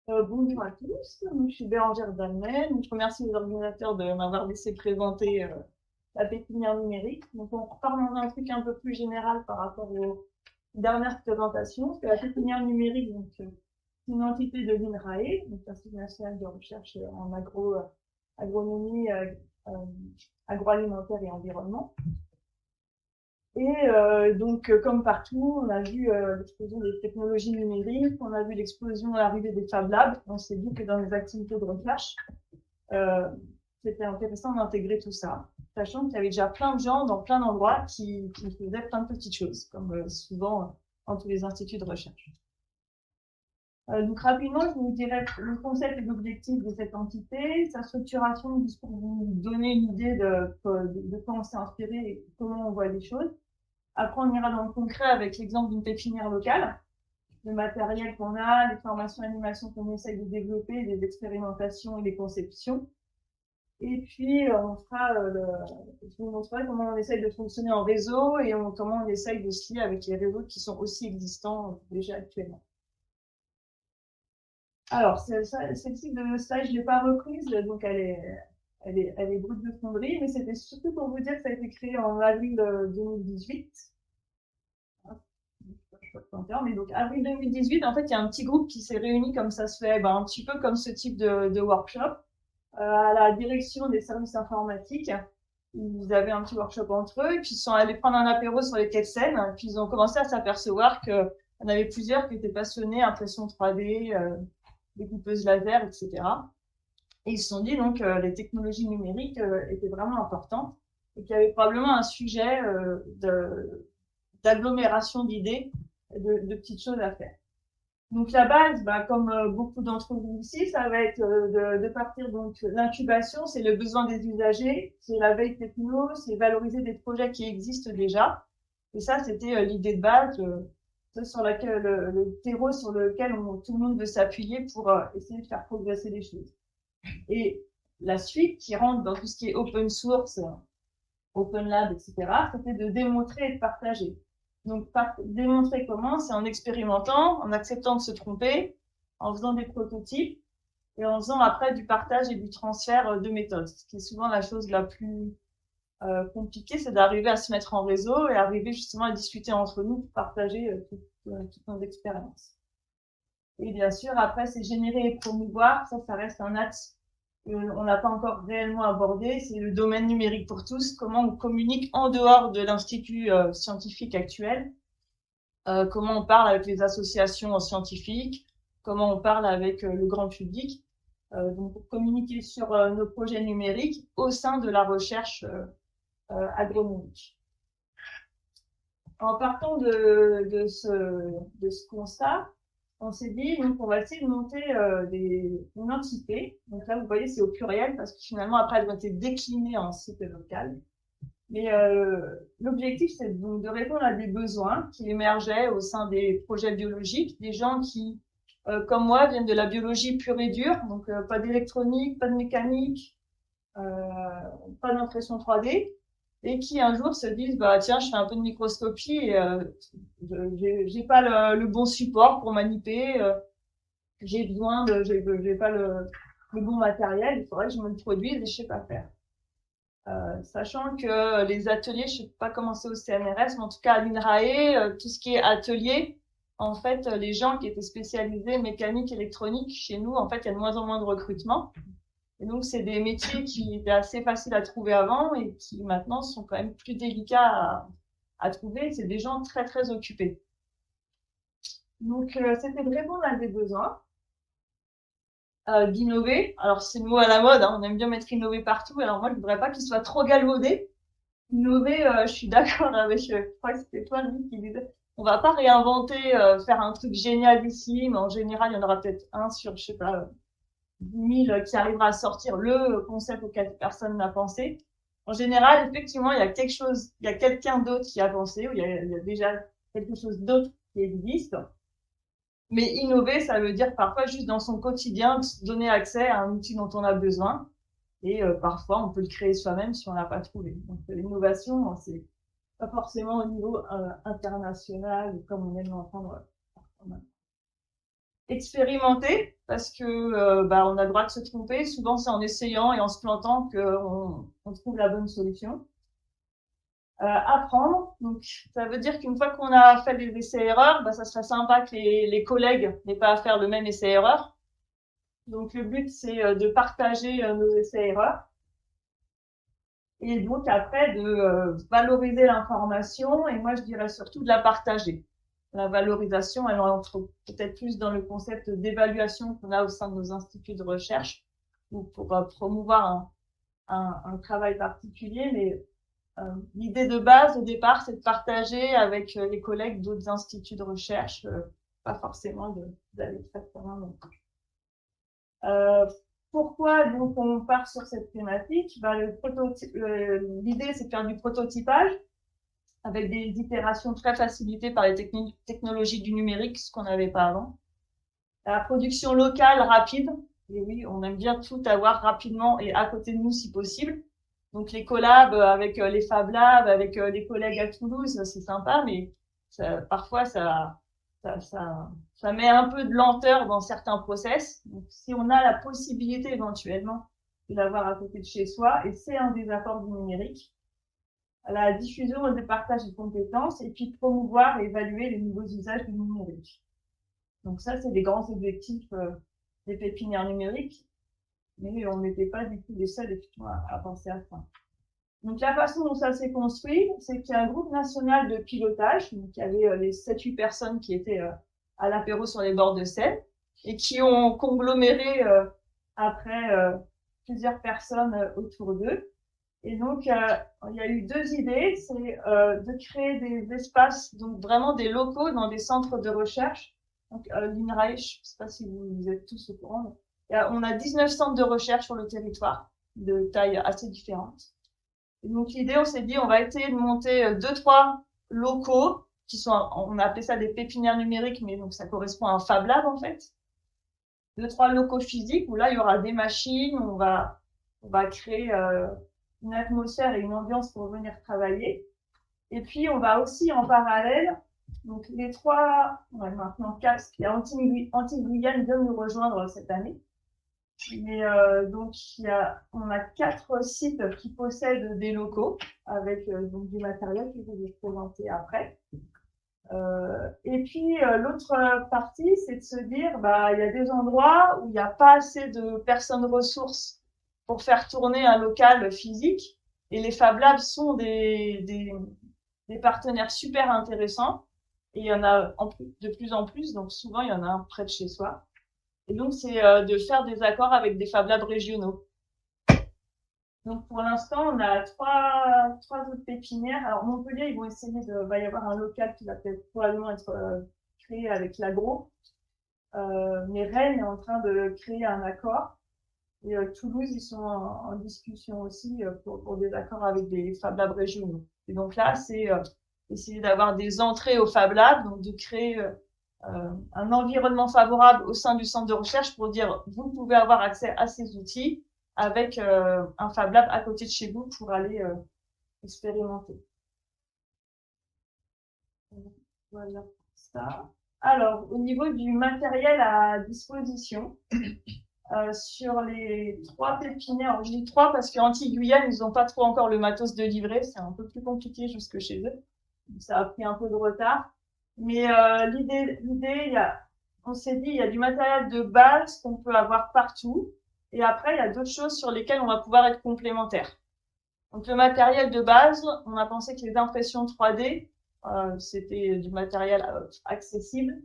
Bonjour à tous, je suis Bérangère Dalmel. Je remercie les organisateurs de m'avoir laissé présenter la pépinière numérique. Donc, on repart dans un truc un peu plus général par rapport aux dernières présentations. La pépinière numérique, donc, c'est une entité de l'INRAE, donc l'Institut national de recherche en agronomie, euh, agroalimentaire et environnement. Et donc, comme partout, on a vu l'explosion des technologies numériques, on a vu l'explosion, l'arrivée des Fab Labs. On s'est dit que dans les activités de recherche, euh, c'était intéressant d'intégrer tout ça, sachant qu'il y avait déjà plein de gens dans plein d'endroits qui faisaient plein de petites choses, comme souvent dans tous les instituts de recherche. Donc rapidement, je vous dirais le concept et l'objectif de cette entité, sa structuration, juste pour vous donner une idée de quoi on s'est inspiré et comment on voit les choses. Après, on ira dans le concret avec l'exemple d'une pépinière locale, le matériel qu'on a, les formations animations qu'on essaye de développer, les expérimentations et les conceptions. Et puis, je vous montrerai comment on essaye de fonctionner en réseau et comment on essaye de se lier avec les réseaux qui sont aussi existants déjà actuellement. Alors, celle-ci de stage, je l'ai pas reprise, donc elle est brute de fonderie, mais c'était surtout pour vous dire que ça a été créé en avril 2018. Mais donc, avril 2018, en fait, il y a un petit groupe qui s'est réuni comme ça se fait, un petit peu comme ce type de workshop, à la direction des services informatiques. Ils avaient un petit workshop entre eux, et puis ils sont allés prendre un apéro sur les quais de Seine, puis ils ont commencé à s'apercevoir qu'il y en avait plusieurs qui étaient passionnés, impression 3D, découpeuse laser, etc. Et ils se sont dit, donc, les technologies numériques étaient vraiment importantes, et qu'il y avait probablement un sujet d'agglomération d'idées, de petites choses à faire. Donc la base, comme beaucoup d'entre vous ici, ça va être de partir donc l'incubation, c'est le besoin des usagers, c'est la veille techno, c'est valoriser des projets qui existent déjà. Et ça, c'était l'idée de base, sur laquelle le terreau sur lequel tout le monde veut s'appuyer pour essayer de faire progresser les choses. Et la suite qui rentre dans tout ce qui est open source, open lab, etc., c'était de démontrer et de partager. Donc, démontrer comment, c'est en expérimentant, en acceptant de se tromper, en faisant des prototypes et en faisant après du partage et du transfert de méthodes. Ce qui est souvent la chose la plus compliquée, c'est d'arriver à se mettre en réseau et arriver justement à discuter entre nous pour partager toutes nos expériences. Et bien sûr, après, c'est générer et promouvoir. Ça reste un axe on n'a pas encore réellement abordé. C'est le domaine numérique pour tous. Comment on communique en dehors de l'institut scientifique actuel. Comment on parle avec les associations scientifiques. Comment on parle avec le grand public. Donc, pour communiquer sur nos projets numériques au sein de la recherche agronomique. En partant de ce constat, on s'est dit, donc, on va essayer de monter une entité. Donc là, vous voyez, c'est au pluriel parce que finalement, après, elles ont été déclinées en site local. Mais l'objectif, c'est donc de répondre à des besoins qui émergeaient au sein des projets biologiques, des gens qui, comme moi, viennent de la biologie pure et dure, donc pas d'électronique, pas de mécanique, euh, pas d'impression 3D, et qui un jour se disent, bah tiens, je fais un peu de microscopie et j'ai pas le bon support pour manipuler, j'ai pas le bon matériel, il faudrait que je me le produise et je sais pas faire. Sachant que les ateliers, je sais pas comment c'est au CNRS, mais en tout cas à l'INRAE, tout ce qui est atelier, en fait, les gens qui étaient spécialisés mécanique, électronique, chez nous, en fait, il y a de moins en moins de recrutement. Et donc, c'est des métiers qui étaient assez faciles à trouver avant et qui maintenant sont quand même plus délicats à trouver. C'est des gens très, très occupés. Donc, c'était de répondre à des besoins, d'innover. Alors, c'est le mot à la mode, hein, on aime bien mettre innover partout. Alors, moi, je voudrais pas qu'il soit trop galvaudé. Innover, je suis d'accord avec, je crois que c'était toi, lui, qui disait, on va pas réinventer, faire un truc génial ici, mais en général, il y en aura peut-être un sur, je sais pas, 10 000 qui arrivera à sortir le concept auquel personne n'a pensé. En général, effectivement, il y a quelque chose, il y a quelqu'un d'autre qui a pensé, ou il y a déjà quelque chose d'autre qui existe. Mais innover, ça veut dire parfois juste dans son quotidien, donner accès à un outil dont on a besoin. Et parfois, on peut le créer soi-même si on l'a pas trouvé. Donc, l'innovation, c'est pas forcément au niveau international, comme on aime l'entendre. Expérimenter, parce que bah, on a le droit de se tromper. Souvent, c'est en essayant et en se plantant qu'on trouve la bonne solution. Apprendre, donc ça veut dire qu'une fois qu'on a fait des essais-erreurs, bah, ça serait sympa que les collègues n'aient pas à faire le même essai-erreur. Donc le but, c'est de partager nos essais-erreurs. Et donc après, de valoriser l'information, et moi je dirais surtout de la partager. La valorisation, elle entre peut-être plus dans le concept d'évaluation qu'on a au sein de nos instituts de recherche, ou pour promouvoir un travail particulier, mais l'idée de base, au départ, c'est de partager avec les collègues d'autres instituts de recherche, pas forcément d'aller très loin non plus. Pourquoi donc on part sur cette thématique? Ben, l'idée, c'est de faire du prototypage avec des itérations très facilitées par les technologies du numérique, ce qu'on n'avait pas avant. La production locale rapide. Et oui, on aime bien tout avoir rapidement et à côté de nous si possible. Donc les collabs avec les Fab Labs, avec les collègues à Toulouse, c'est sympa, mais parfois ça met un peu de lenteur dans certains process. Donc si on a la possibilité éventuellement de l'avoir à côté de chez soi, et c'est un des apports du numérique, la diffusion et le partage de compétences, et puis promouvoir et évaluer les nouveaux usages du numérique. Donc ça, c'est des grands objectifs des pépinières numériques, mais on n'était pas du tout les seuls effectivement à penser à ça. Donc la façon dont ça s'est construit, c'est qu'il y a un groupe national de pilotage, donc il y avait les 7-8 personnes qui étaient à l'apéro sur les bords de Seine, et qui ont congloméré après plusieurs personnes autour d'eux. Et donc, il y a eu deux idées, c'est de créer des espaces, donc vraiment des locaux dans des centres de recherche. Donc, l'INRAE, je ne sais pas si vous êtes tous au courant, on a 19 centres de recherche sur le territoire, de taille assez différente. Et donc, l'idée, on s'est dit, on va essayer de monter 2-3 locaux, qui sont, on a appelé ça des pépinières numériques, mais donc ça correspond à un Fab Lab, en fait. 2-3 locaux physiques, où là, il y aura des machines, on va créer une atmosphère et une ambiance pour venir travailler. Et puis, on va aussi en parallèle, donc les 3, maintenant 4, il y a Antilles-Guyane vient de nous rejoindre cette année. Mais donc, on a 4 sites qui possèdent des locaux avec donc du matériel que je vais vous présenter après. Et puis, l'autre partie, c'est de se dire, bah, il y a des endroits où il n'y a pas assez de personnes ressources pour faire tourner un local physique. Et les Fab Labs sont des partenaires super intéressants. Et il y en a de plus en plus, donc souvent il y en a un près de chez soi. Et donc c'est de faire des accords avec des Fab Labs régionaux. Donc pour l'instant, on a trois autres pépinières. Alors Montpellier, ils vont essayer va y avoir un local qui va peut-être probablement être créé avec l'agro. Mais Rennes est en train de créer un accord. Et Toulouse, ils sont en discussion aussi pour des accords avec des Fab Labs régionaux. Et donc là, c'est essayer d'avoir des entrées au Fab Lab, donc de créer un environnement favorable au sein du centre de recherche pour dire vous pouvez avoir accès à ces outils avec un Fab Lab à côté de chez vous pour aller expérimenter. Voilà ça. Alors, au niveau du matériel à disposition, sur les 3 pépinières, je dis 3 parce qu'Antilles-Guyane, ils n'ont pas trop encore le matos de livrer, c'est un peu plus compliqué jusque chez eux. Ça a pris un peu de retard. Mais l'idée, on s'est dit, il y a du matériel de base qu'on peut avoir partout. Et après, il y a d'autres choses sur lesquelles on va pouvoir être complémentaires. Donc le matériel de base, on a pensé que les impressions 3D, c'était du matériel accessible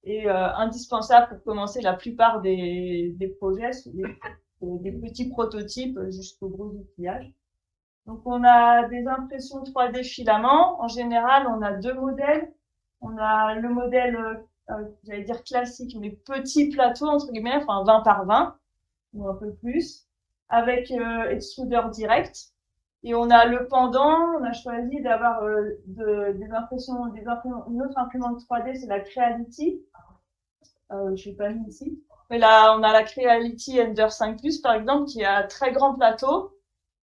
et indispensable pour commencer la plupart des projets, des petits prototypes jusqu'au gros outillage. Donc on a des impressions 3D filaments. En général, on a 2 modèles. On a le modèle, j'allais dire classique, mais petit plateau entre guillemets, enfin 20 par 20 ou un peu plus, avec extrudeur direct. Et on a le pendant. On a choisi d'avoir des impressions, une autre imprimante 3D, c'est la Creality. Je l'ai pas mis ici. Mais là, on a la Creality Ender 5 Plus, par exemple, qui a un très grand plateau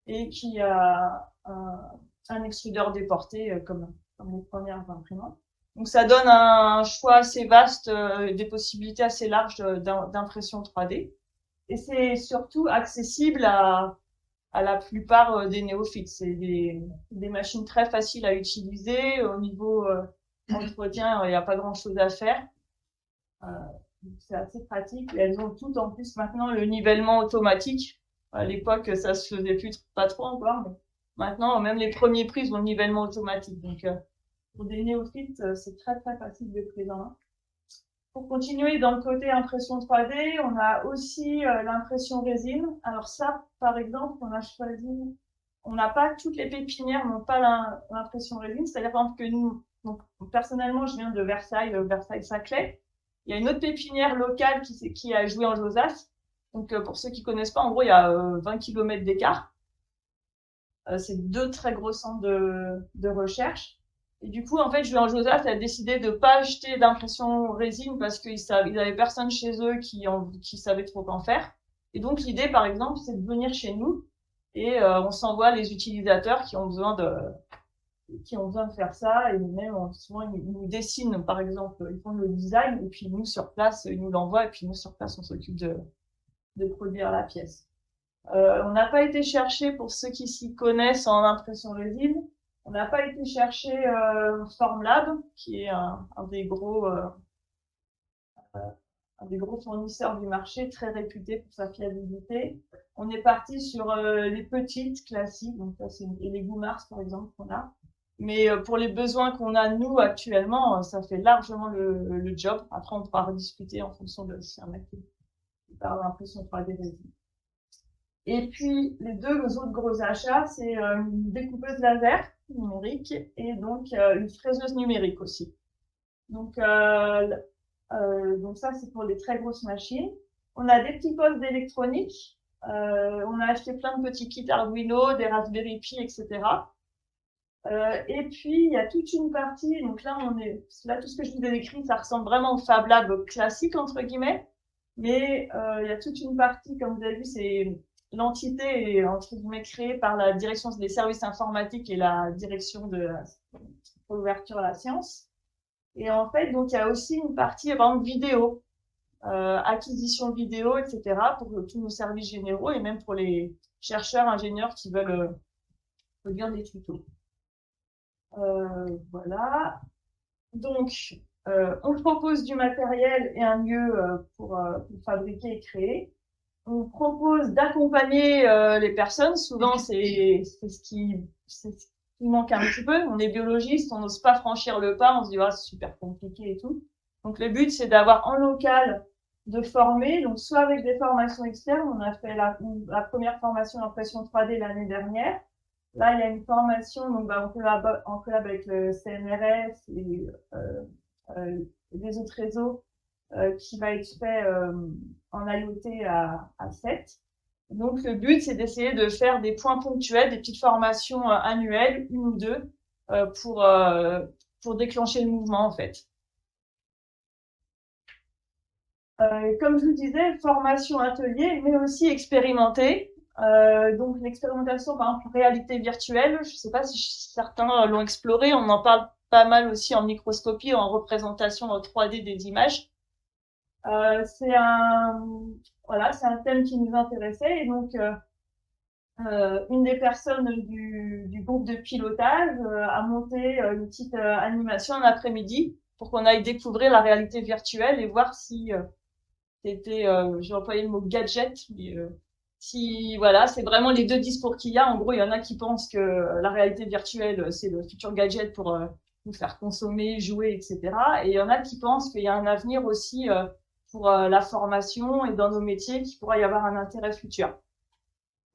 et qui a un extrudeur déporté comme les premières imprimantes. Donc ça donne un choix assez vaste, des possibilités assez larges d'impression 3D. Et c'est surtout accessible à la plupart des néophytes. C'est des machines très faciles à utiliser. Au niveau entretien, il n'y a pas grand-chose à faire. C'est assez pratique. Et elles ont toutes en plus maintenant le nivellement automatique. À l'époque, ça se faisait pas trop encore, mais maintenant, même les premiers prix ont le nivellement automatique. Donc, pour des néophytes, c'est très très facile de prise en main. Pour continuer dans le côté impression 3D, on a aussi l'impression résine. Alors ça, par exemple, on a choisi, on n'a pas toutes les pépinières n'ont pas l'impression résine. C'est-à-dire par exemple que nous, donc personnellement, je viens de Versailles, Versailles-Saclay. Il y a une autre pépinière locale qui a joué en Josas. Donc pour ceux qui connaissent pas, en gros, il y a 20 km d'écart. C'est deux très gros centres de recherche. Et du coup, en fait, Julien Josaph a décidé de pas acheter d'impression résine parce qu'ils avaient personne chez eux qui savait trop qu'en faire. Et donc, l'idée, par exemple, c'est de venir chez nous et on s'envoie les utilisateurs qui ont besoin de faire ça. Et même, souvent, ils nous dessinent, par exemple, ils font le design et puis nous, sur place, ils nous l'envoient et puis nous, sur place, on s'occupe de produire la pièce. On n'a pas été chercher, pour ceux qui s'y connaissent en impression résine, on n'a pas été chercher Formlab, qui est un des gros fournisseurs du marché, très réputé pour sa fiabilité. On est parti sur les petites classiques, donc ça c'est les Goumars par exemple qu'on a. Mais pour les besoins qu'on a nous actuellement, ça fait largement le job. Après on pourra rediscuter en fonction de si un mec qui parle d'impression 3D résine. Et puis, les deux autres gros achats, c'est une découpeuse laser numérique et donc une fraiseuse numérique aussi. Donc ça, c'est pour les très grosses machines. On a des petits postes d'électronique. On a acheté plein de petits kits Arduino, des Raspberry Pi, etc. Et puis, il y a toute une partie, donc là, tout ce que je vous ai décrit, ça ressemble vraiment au Fab Lab classique, entre guillemets. Mais il y a toute une partie, comme vous avez vu, c'est l'entité est entre guillemets créée par la direction des services informatiques et la direction pour l'ouverture à la science. Et en fait, donc il y a aussi une partie par exemple vidéo, acquisition de vidéo, etc. pour tous nos services généraux et même pour les chercheurs, ingénieurs qui veulent produire des tutos. Voilà. Donc, on propose du matériel et un lieu pour fabriquer et créer. On propose d'accompagner les personnes. Souvent, c'est ce qui manque un petit peu. On est biologiste, on n'ose pas franchir le pas. On se dit, ah, c'est super compliqué et tout. Donc, le but, c'est d'avoir en local de former. Donc, soit avec des formations externes. On a fait la première formation d'impression 3D l'année dernière. Là, il y a une formation, donc en collab avec le CNRS et les autres réseaux qui va être fait en IoT à 7. Donc, le but, c'est d'essayer de faire des points ponctuels, des petites formations annuelles, une ou deux, pour déclencher le mouvement, en fait. Comme je vous disais, formation atelier, mais aussi expérimenté. Donc l'expérimentation, par exemple, réalité virtuelle, je ne sais pas si certains l'ont exploré, on en parle pas mal aussi en microscopie, en représentation 3D des images. C'est un thème qui nous intéressait et donc une des personnes du groupe de pilotage a monté une petite animation un après-midi pour qu'on aille découvrir la réalité virtuelle et voir si j'ai employé le mot gadget, mais si voilà, c'est vraiment les deux discours qu'il y a. En gros, il y en a qui pensent que la réalité virtuelle, c'est le futur gadget pour nous faire consommer, jouer, etc. Et il y en a qui pensent qu'il y a un avenir aussi pour la formation et dans nos métiers, qu'il pourra y avoir un intérêt futur.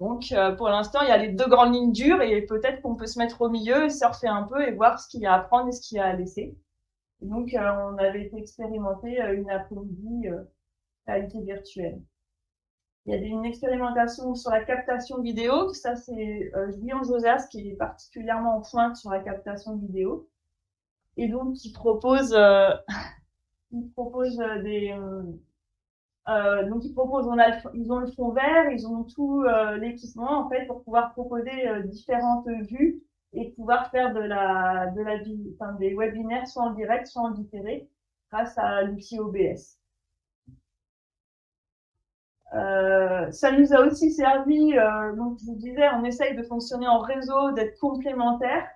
Donc, pour l'instant, il y a les deux grandes lignes dures et peut-être qu'on peut se mettre au milieu, surfer un peu et voir ce qu'il y a à prendre et ce qu'il y a à laisser. Et donc, on avait été expérimenter une après-midi réalité virtuelle. Il y a une expérimentation sur la captation vidéo. Ça, c'est Julien Josas qui est particulièrement en pointe sur la captation vidéo. Et donc, il propose ils ont le fond vert, ils ont tout l'équipement en fait pour pouvoir proposer différentes vues et pouvoir faire des webinaires soit en direct, soit en différé grâce à l'outil OBS. Ça nous a aussi servi, donc je vous disais, on essaye de fonctionner en réseau, d'être complémentaires.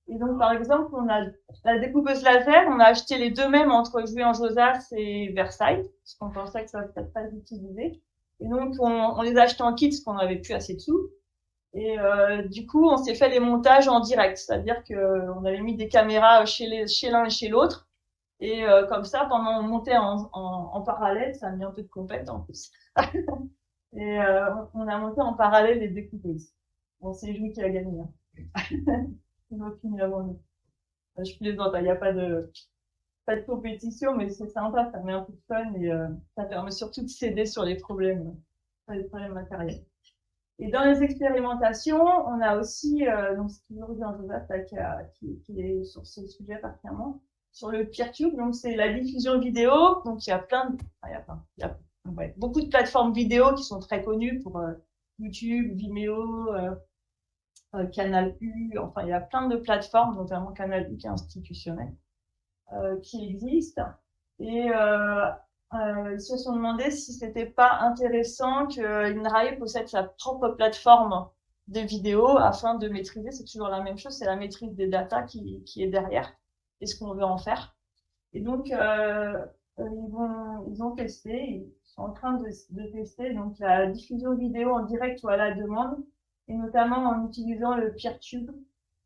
Et donc, par exemple, on a la découpeuse laser, on a acheté les deux mêmes entre Jouy-en-Josas et Versailles, parce qu'on pensait que ça va peut-être pas l'utiliser. Et donc, on les a achetés en kit, parce qu'on n'avait plus assez de sous. Et du coup, on s'est fait les montages en direct, c'est-à-dire que on avait mis des caméras chez l'un et chez l'autre. Et comme ça, pendant on montait en parallèle, ça a mis un peu de compète en plus. Et on a monté en parallèle les découpeuses. Bon, c'est Jouy qui a gagné. Hein. Ils ont fini avant nous. Je plaisante, il n'y a pas de compétition, mais c'est sympa, ça met un peu de fun et ça permet surtout de s'aider sur les problèmes matériels. Et dans les expérimentations, on a aussi, donc c'est toujours Jouy-en-Josas qui est sur ce sujet particulièrement, sur le PeerTube, donc c'est la diffusion vidéo, donc il y a beaucoup de plateformes vidéo qui sont très connues pour YouTube, Vimeo, Canal U, enfin il y a plein de plateformes, notamment Canal U qui est institutionnel, qui existent. Et ils se sont demandé si c'était pas intéressant que INRAE possède sa propre plateforme de vidéo afin de maîtriser, c'est toujours la même chose, c'est la maîtrise des data qui est derrière et ce qu'on veut en faire. Et donc ils ont testé, ils sont en train de tester donc la diffusion vidéo en direct ou à la demande, et notamment en utilisant le PeerTube,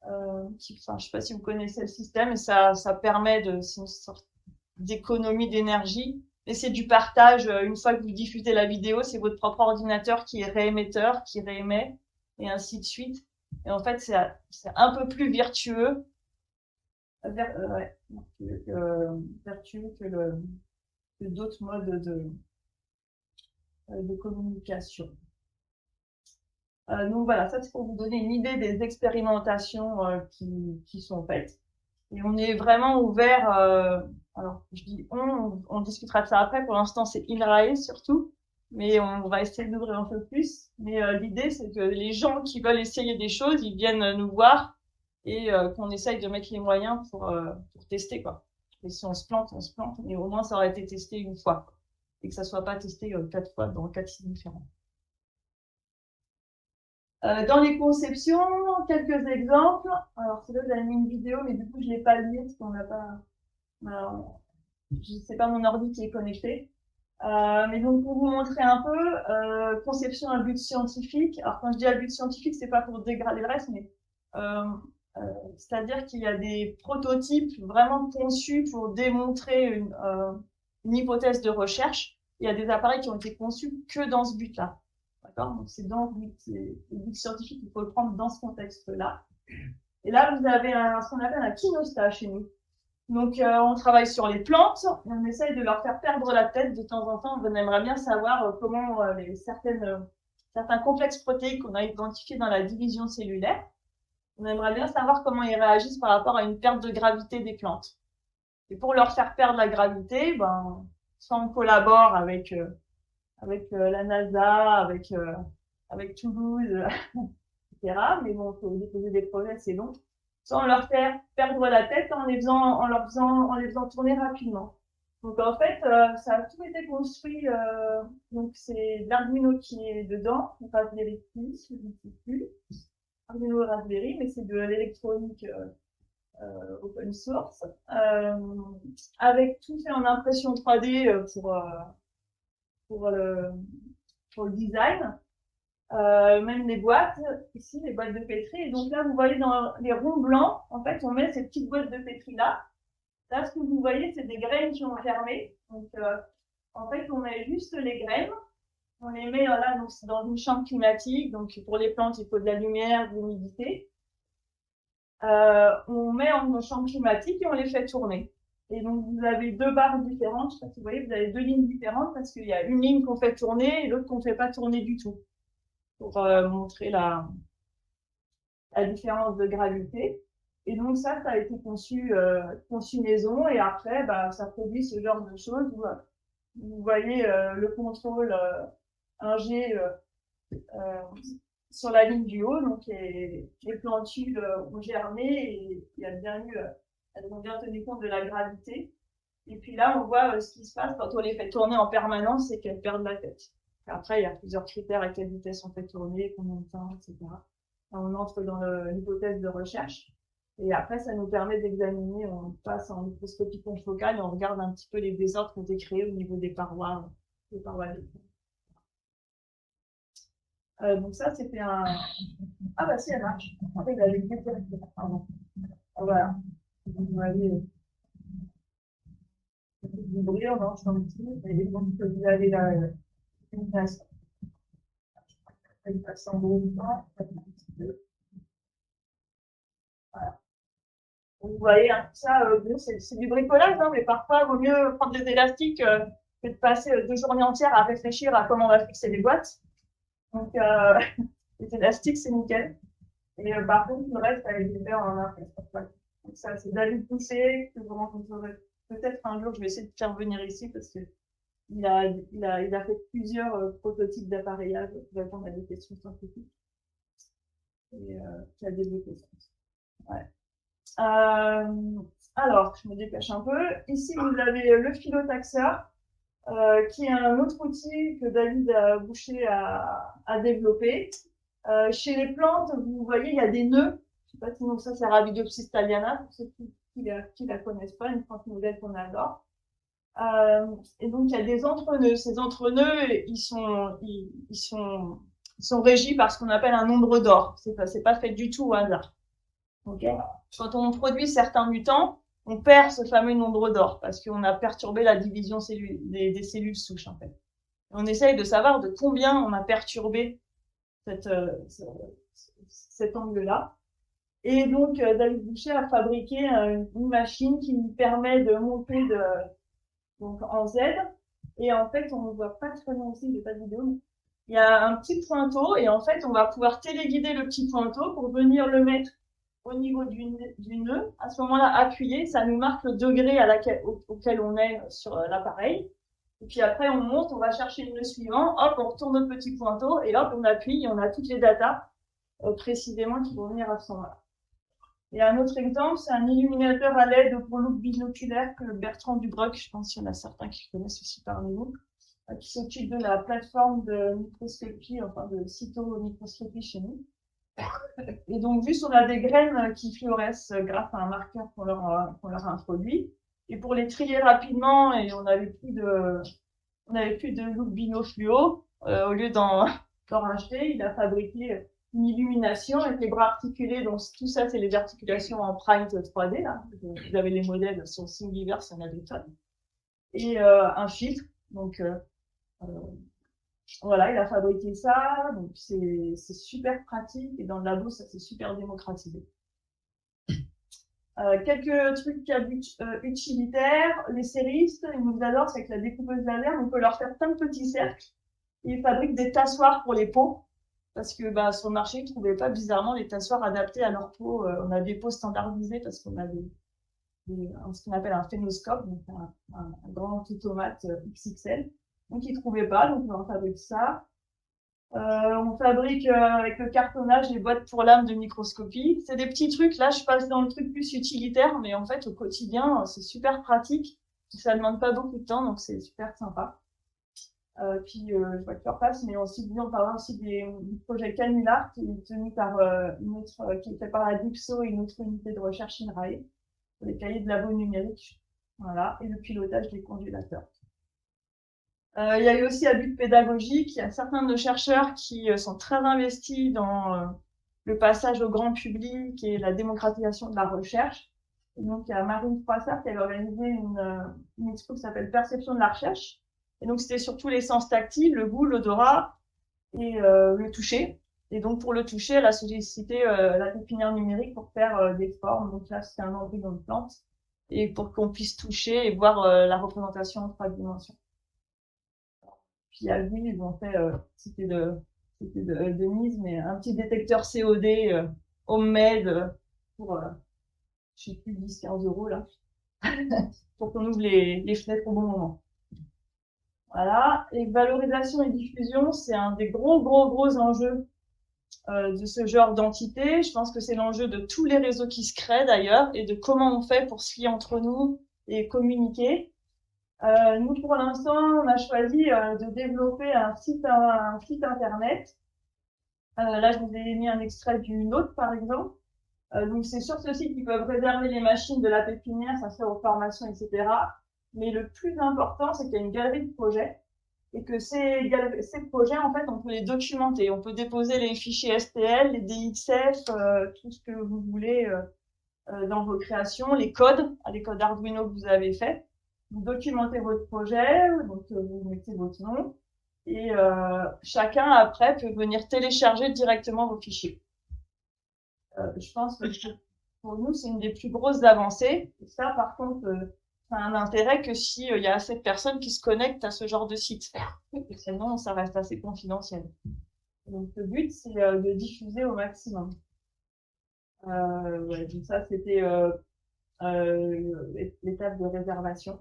enfin je sais pas si vous connaissez le système, et ça permet c'est une sorte d'économie d'énergie. Et c'est du partage. Une fois que vous diffusez la vidéo, c'est votre propre ordinateur qui est réémetteur, qui réémet, et ainsi de suite. Et en fait, c'est un peu plus vertueux, vertueux que d'autres modes de communication. Donc voilà, ça c'est pour vous donner une idée des expérimentations qui sont faites. Et on est vraiment ouvert, alors je dis on discutera de ça après, pour l'instant c'est INRAE surtout, mais on va essayer d'ouvrir un peu plus. Mais l'idée c'est que les gens qui veulent essayer des choses, ils viennent nous voir et qu'on essaye de mettre les moyens pour tester, quoi. Et si on se plante, mais au moins ça aurait été testé une fois, et que ça soit pas testé 4 fois dans 4 sites différents. Dans les conceptions, quelques exemples. Alors, c'est là, vous avez mis une vidéo, mais du coup, je l'ai pas liée parce qu'on n'a pas, c'est pas mon ordi qui est connecté. Mais donc, pour vous montrer un peu, conception à but scientifique. Alors, quand je dis à but scientifique, c'est pas pour dégrader le reste, mais c'est-à-dire qu'il y a des prototypes vraiment conçus pour démontrer une hypothèse de recherche. Il y a des appareils qui ont été conçus que dans ce but-là. D'accord? Donc, c'est dans le but scientifique, il faut le prendre dans ce contexte-là. Et là, vous avez ce qu'on appelle un kinostat chez nous. Donc, on travaille sur les plantes, on essaye de leur faire perdre la tête de temps en temps. On aimerait bien savoir comment certains complexes protéiques qu'on a identifiés dans la division cellulaire, on aimerait bien savoir comment ils réagissent par rapport à une perte de gravité des plantes. Et pour leur faire perdre la gravité, soit on collabore avec la NASA, avec Toulouse, etc. Mais bon, faut déposer des projets, c'est long. Sans leur faire perdre la tête en les faisant tourner rapidement. Donc en fait, ça a tout été construit. Donc c'est l'Arduino qui est dedans, Raspberry Pi, je ne sais plus, Arduino Raspberry, mais c'est de l'électronique open source, avec tout fait en impression 3D pour le design. Même les boîtes, ici, les boîtes de pétri. Et donc là, vous voyez dans les ronds blancs, en fait, on met ces petites boîtes de pétri là. Là, ce que vous voyez, c'est des graines qui ont germé. Donc, en fait, on met juste les graines. On les met là, donc, dans une chambre climatique. Donc, pour les plantes, il faut de la lumière, de l'humidité. On met en chambre climatique et on les fait tourner. Et donc, vous avez deux barres différentes. Je sais pas si vous voyez, vous avez deux lignes différentes parce qu'il y a une ligne qu'on fait tourner et l'autre qu'on fait pas tourner du tout, pour montrer la différence de gravité. Et donc ça a été conçu maison, et après, ça produit ce genre de choses où vous voyez le contrôle 1G sur la ligne du haut, donc les plantules ont germé et il y a bien eu, elles ont bien tenu compte de la gravité. Et puis là, on voit ce qui se passe quand on les fait tourner en permanence, c'est qu'elles perdent la tête. Et après, il y a plusieurs critères à quelle vitesse on fait tourner, combien de temps, etc. On entre dans l'hypothèse de recherche. Et après, ça nous permet d'examiner, on passe en microscopie confocale et on regarde un petit peu les désordres qui ont été créés au niveau des parois d'écran. Donc ça, c'était un... Ah bah si, elle marche. Après, il a les pardon. Ah, voilà. Vous voyez, du bruit, on lance un petit, et donc vous avez la illumination. Elle passe en gros temps, un petit peu. Voilà. Vous voyez, hein, ça, c'est du bricolage, hein, mais parfois, il vaut mieux prendre des élastiques que de passer 2 journées entières à réfléchir à comment on va fixer les boîtes. Donc, les élastiques, c'est nickel. Et par contre, le reste, ça a été fait en un. Donc ça, c'est David Pousset, que vous rencontrerez peut-être un jour. Je vais essayer de faire venir ici parce que il a fait plusieurs prototypes d'appareillage pour répondre à des questions scientifiques. Et qui a développé ça. Ouais. Alors, je me dépêche un peu. Ici, vous avez le phyllotaxeur, qui est un autre outil que David Boucher a développé. Chez les plantes, vous voyez, il y a des nœuds. Je sais pas si ça, c'est Arabidopsis thaliana, pour ceux qui la connaissent pas, une plante modèle qu'on adore. Et donc, il y a des entre-nœuds. Ces entre-nœuds, ils sont régis par ce qu'on appelle un nombre d'or. C'est pas fait du tout au hasard. Okay. Quand on produit certains mutants, on perd ce fameux nombre d'or parce qu'on a perturbé la division des cellules souches, en fait. Et on essaye de savoir de combien on a perturbé cet angle-là. Et donc, David Boucher a fabriqué une machine qui nous permet de monter donc en Z. Et en fait, on ne voit pas très bien ici, j'ai pas de vidéo, mais il y a un petit pointeau et en fait, on va pouvoir téléguider le petit pointeau pour venir le mettre au niveau du nœud. À ce moment-là, appuyer, ça nous marque le degré auquel on est sur l'appareil. Et puis après, on monte, on va chercher le nœud suivant, hop, on retourne notre petit pointeau et hop, on appuie et on a toutes les datas précisément qui vont venir à ce moment-là. Et un autre exemple, c'est un illuminateur à LED pour loupe binoculaire que Bertrand Dubroc, je pense qu'il y en a certains qui connaissent aussi parmi nous, qui s'occupe de la plateforme de microscopie, enfin de cytomicroscopie chez nous. Et donc, juste, on a des graines qui fluorescent grâce à un marqueur qu'on leur a introduit. Et pour les trier rapidement, et on n'avait plus de loupe bino-fluo, au lieu d'en racheter, il a fabriqué une illumination avec les bras articulés. Donc, tout ça, c'est les articulations en prime 3D, là. Vous avez les modèles sur Thingiverse, il y en a des tonnes. Et un filtre. Donc, voilà, il a fabriqué ça, donc c'est super pratique et dans le labo, ça c'est super démocratisé. Quelques trucs à but utilitaire, les séristes, ils nous adorent, c'est avec la découpeuse laser, on peut leur faire plein de petits cercles. Ils fabriquent des tassoirs pour les peaux, parce que bah, sur le marché, ils ne trouvaient pas bizarrement les tassoirs adaptés à leur peau. On a des peaux standardisées parce qu'on a ce qu'on appelle un phénoscope, donc un grand phytomate XXL. Donc, ils trouvaient pas, donc on fabrique ça. On fabrique avec le cartonnage les boîtes pour lames de microscopie. C'est des petits trucs, là je passe dans le truc plus utilitaire, mais en fait au quotidien c'est super pratique. Ça demande pas beaucoup de temps, donc c'est super sympa. Puis je vois que leur passe, mais on parlera aussi du projet Canular qui est tenu par qui est fait par la DIPSO et une autre unité de recherche INRAE, pour les cahiers de labo numérique. Voilà, et le pilotage des congélateurs. Il y a eu aussi à but pédagogique. Il y a certains de nos chercheurs qui sont très investis dans le passage au grand public et la démocratisation de la recherche. Et donc, il y a Marine Froissart qui avait organisé une expo qui s'appelle Perception de la recherche. Et donc, c'était surtout les sens tactiles, le goût, l'odorat et le toucher. Et donc, pour le toucher, elle a sollicité la pépinière numérique pour faire des formes. Donc là, c'était un embryon de plante. Et pour qu'on puisse toucher et voir la représentation en 3 dimensions. Puis à lui, ils ont fait, c'était de mise, mais un petit détecteur COD homemade pour, je sais plus, 10-15 € là, pour qu'on ouvre les fenêtres au bon moment. Voilà. Et valorisation et diffusion, c'est un des gros enjeux de ce genre d'entité. Je pense que c'est l'enjeu de tous les réseaux qui se créent d'ailleurs et de comment on fait pour se lier entre nous et communiquer. Nous, pour l'instant, on a choisi de développer un site internet. Là, je vous ai mis un extrait du nôtre, par exemple. Donc, c'est sur ce site qu'ils peuvent réserver les machines de la pépinière, ça sert aux formations, etc. Mais le plus important, c'est qu'il y a une galerie de projets et que ces projets, en fait, on peut les documenter. On peut déposer les fichiers STL, les DXF, tout ce que vous voulez dans vos créations, les codes Arduino que vous avez fait. Vous documentez votre projet, donc vous mettez votre nom, et chacun après peut venir télécharger directement vos fichiers. Je pense que pour nous, c'est une des plus grosses avancées. Et ça, par contre, ça a un intérêt que si il y a assez de personnes qui se connectent à ce genre de site. Sinon, ça reste assez confidentiel. Donc, le but, c'est de diffuser au maximum. Ouais, donc ça, c'était l'étape de réservation.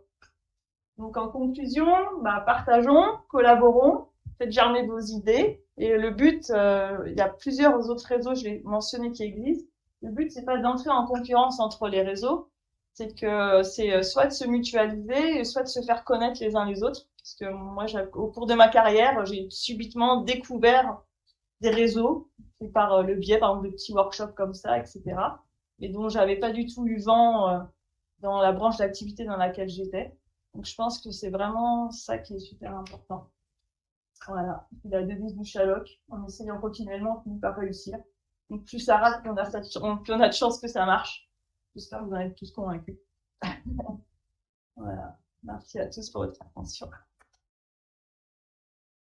Donc, en conclusion, bah, partageons, collaborons, faites germer vos idées. Et le but, il y a plusieurs autres réseaux, je vais mentionner, qui existent. Le but, c'est pas d'entrer en concurrence entre les réseaux, c'est que c'est soit de se mutualiser, soit de se faire connaître les uns les autres. Parce que moi, au cours de ma carrière, j'ai subitement découvert des réseaux, par le biais, par exemple, de petits workshops comme ça, etc. Et dont j'avais pas du tout eu vent dans la branche d'activité dans laquelle j'étais. Donc, je pense que c'est vraiment ça qui est super important. Voilà. La devise du Sherlock, en essayant continuellement, on finit par réussir. Donc, plus ça rate, plus on a de chance que ça marche. J'espère que vous en êtes tous convaincus. Voilà. Merci à tous pour votre attention.